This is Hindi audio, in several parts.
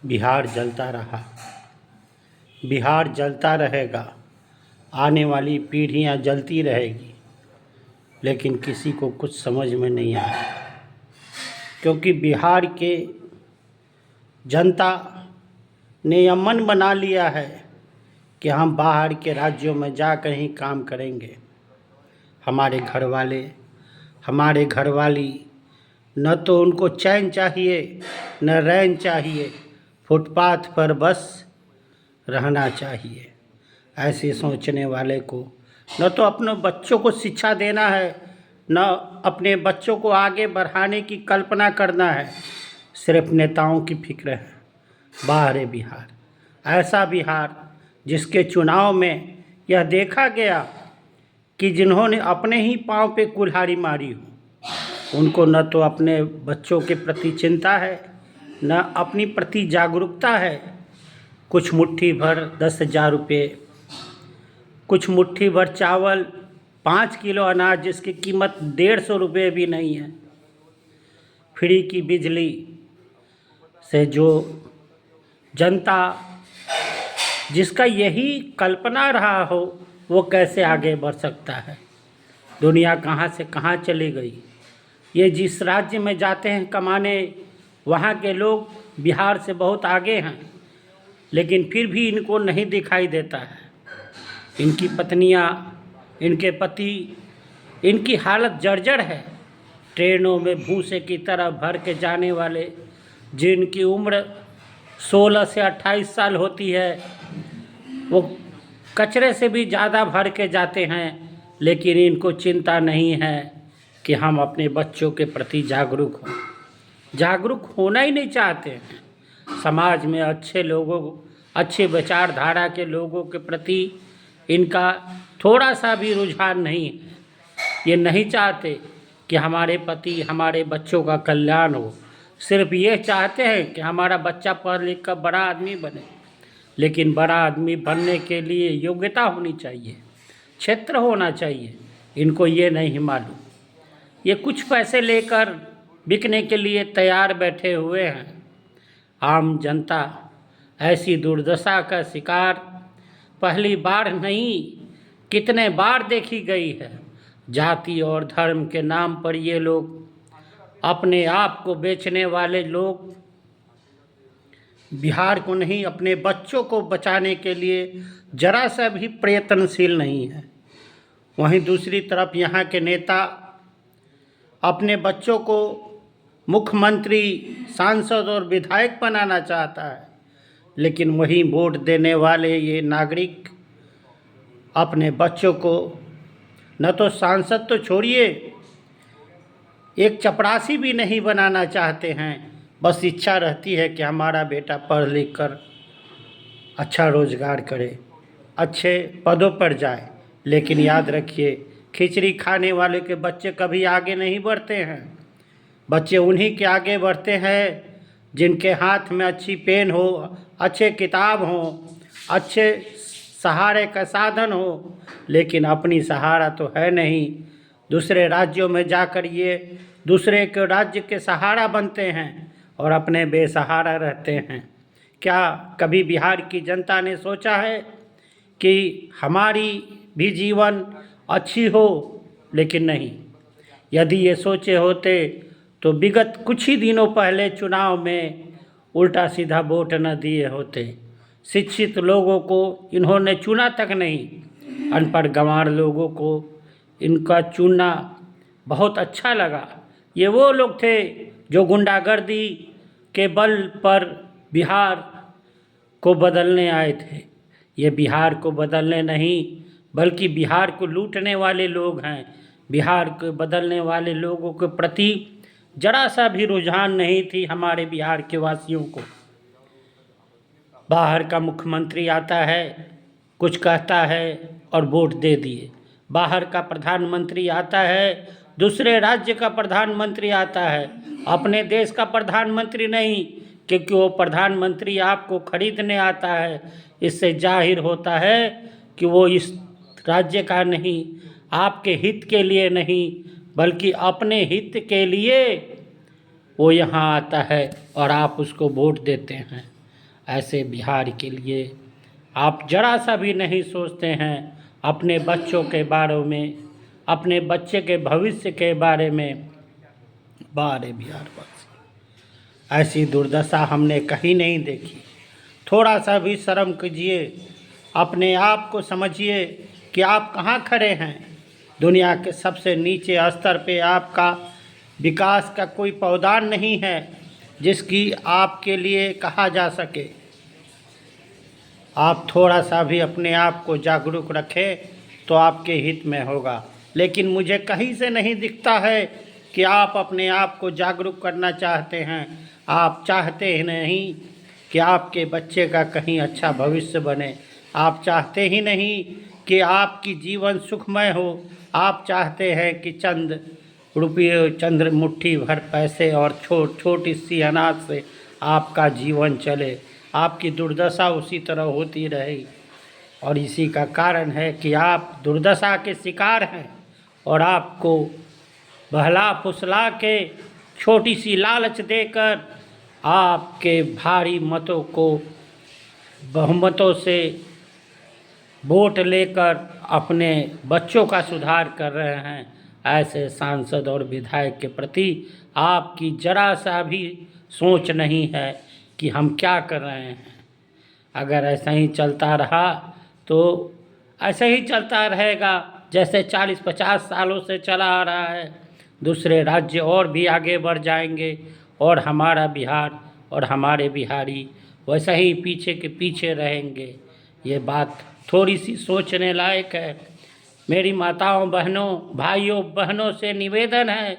बिहार जलता रहा, बिहार जलता रहेगा, आने वाली पीढ़ियां जलती रहेगी, लेकिन किसी को कुछ समझ में नहीं आया, क्योंकि बिहार के जनता ने यह मन बना लिया है कि हम बाहर के राज्यों में जाकर ही काम करेंगे। हमारे घरवाली न तो उनको चैन चाहिए न रैन चाहिए, फुटपाथ पर बस रहना चाहिए। ऐसे सोचने वाले को न तो अपने बच्चों को शिक्षा देना है, न अपने बच्चों को आगे बढ़ाने की कल्पना करना है, सिर्फ नेताओं की फिक्र है। बाहर है बिहार, ऐसा बिहार जिसके चुनाव में यह देखा गया कि जिन्होंने अपने ही पांव पे कुल्हाड़ी मारी हो, उनको न तो अपने बच्चों के प्रति चिंता है, न अपनी प्रति जागरूकता है। कुछ मुट्ठी भर 10,000 रुपये, कुछ मुट्ठी भर चावल, 5 किलो अनाज जिसकी कीमत 150 रुपये भी नहीं है, फ्री की बिजली से जो जनता जिसका यही कल्पना रहा हो, वो कैसे आगे बढ़ सकता है। दुनिया कहाँ से कहाँ चली गई। ये जिस राज्य में जाते हैं कमाने, वहाँ के लोग बिहार से बहुत आगे हैं, लेकिन फिर भी इनको नहीं दिखाई देता है। इनकी पत्नियाँ, इनके पति, इनकी हालत जर्जर है। ट्रेनों में भूसे की तरह भर के जाने वाले, जिनकी उम्र 16 से 28 साल होती है, वो कचरे से भी ज़्यादा भर के जाते हैं, लेकिन इनको चिंता नहीं है कि हम अपने बच्चों के प्रति जागरूक होना ही नहीं चाहते हैं। समाज में अच्छे लोगों, अच्छे विचारधारा के लोगों के प्रति इनका थोड़ा सा भी रुझान नहीं है। ये नहीं चाहते कि हमारे पति, हमारे बच्चों का कल्याण हो, सिर्फ ये चाहते हैं कि हमारा बच्चा पढ़ लिख कर बड़ा आदमी बने। लेकिन बड़ा आदमी बनने के लिए योग्यता होनी चाहिए, क्षेत्र होना चाहिए। इनको ये नहीं मालूम। ये कुछ पैसे लेकर बिकने के लिए तैयार बैठे हुए हैं। आम जनता ऐसी दुर्दशा का शिकार पहली बार नहीं, कितने बार देखी गई है। जाति और धर्म के नाम पर ये लोग, अपने आप को बेचने वाले लोग, बिहार को नहीं, अपने बच्चों को बचाने के लिए जरा सा भी प्रयत्नशील नहीं है। वहीं दूसरी तरफ यहाँ के नेता अपने बच्चों को मुख्यमंत्री, सांसद और विधायक बनाना चाहता है, लेकिन वहीं वोट देने वाले ये नागरिक अपने बच्चों को न तो सांसद तो छोड़िए, एक चपरासी भी नहीं बनाना चाहते हैं। बस इच्छा रहती है कि हमारा बेटा पढ़ लिख कर अच्छा रोजगार करे, अच्छे पदों पर जाए। लेकिन याद रखिए, खिचड़ी खाने वाले के बच्चे कभी आगे नहीं बढ़ते हैं। बच्चे उन्हीं के आगे बढ़ते हैं जिनके हाथ में अच्छी पेन हो, अच्छे किताब हो, अच्छे सहारे का साधन हो। लेकिन अपनी सहारा तो है नहीं। दूसरे राज्यों में जाकर ये दूसरे के राज्य के सहारा बनते हैं और अपने बेसहारा रहते हैं। क्या कभी बिहार की जनता ने सोचा है कि हमारी भी जीवन अच्छी हो? लेकिन नहीं। यदि ये सोचे होते तो विगत कुछ ही दिनों पहले चुनाव में उल्टा सीधा वोट न दिए होते। शिक्षित लोगों को इन्होंने चुना तक नहीं। अनपढ़ गंवार लोगों को इनका चुनना बहुत अच्छा लगा। ये वो लोग थे जो गुंडागर्दी के बल पर बिहार को बदलने आए थे। ये बिहार को बदलने नहीं, बल्कि बिहार को लूटने वाले लोग हैं। बिहार को बदलने वाले लोगों के प्रति जरा सा भी रुझान नहीं थी हमारे बिहार के वासियों को। बाहर का मुख्यमंत्री आता है, कुछ कहता है और वोट दे दिए। बाहर का प्रधानमंत्री आता है, दूसरे राज्य का प्रधानमंत्री आता है, अपने देश का प्रधानमंत्री नहीं, क्योंकि वो प्रधानमंत्री आपको खरीदने आता है। इससे जाहिर होता है कि वो इस राज्य का नहीं, आपके हित के लिए नहीं, बल्कि अपने हित के लिए वो यहाँ आता है और आप उसको वोट देते हैं। ऐसे बिहार के लिए आप जरा सा भी नहीं सोचते हैं अपने बच्चों के बारे में, अपने बच्चे के भविष्य के बारे में। बारे बिहारवासी, ऐसी दुर्दशा हमने कहीं नहीं देखी। थोड़ा सा भी शर्म कीजिए, अपने आप को समझिए कि आप कहाँ खड़े हैं। दुनिया के सबसे नीचे स्तर पे आपका विकास का कोई पावदान नहीं है जिसकी आपके लिए कहा जा सके। आप थोड़ा सा भी अपने आप को जागरूक रखें तो आपके हित में होगा, लेकिन मुझे कहीं से नहीं दिखता है कि आप अपने आप को जागरूक करना चाहते हैं। आप चाहते ही नहीं कि आपके बच्चे का कहीं अच्छा भविष्य बने। आप चाहते ही नहीं कि आपकी जीवन सुखमय हो। आप चाहते हैं कि चंद रुपये, चंद मुट्ठी भर पैसे और छोटी सी अनाज से आपका जीवन चले। आपकी दुर्दशा उसी तरह होती रही, और इसी का कारण है कि आप दुर्दशा के शिकार हैं और आपको बहला फुसला के छोटी सी लालच देकर आपके भारी मतों को बहुमतों से वोट लेकर अपने बच्चों का सुधार कर रहे हैं। ऐसे सांसद और विधायक के प्रति आपकी जरा सा भी सोच नहीं है कि हम क्या कर रहे हैं। अगर ऐसा ही चलता रहा तो ऐसे ही चलता रहेगा जैसे 40-50 सालों से चला आ रहा है। दूसरे राज्य और भी आगे बढ़ जाएंगे और हमारा बिहार और हमारे बिहारी वैसा ही पीछे के पीछे रहेंगे। ये बात थोड़ी सी सोचने लायक है। मेरी माताओं, बहनों, भाइयों, बहनों से निवेदन है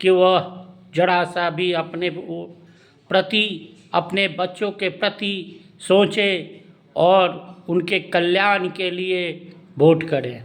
कि वह जरा सा भी अपने प्रति, अपने बच्चों के प्रति सोचें और उनके कल्याण के लिए वोट करें।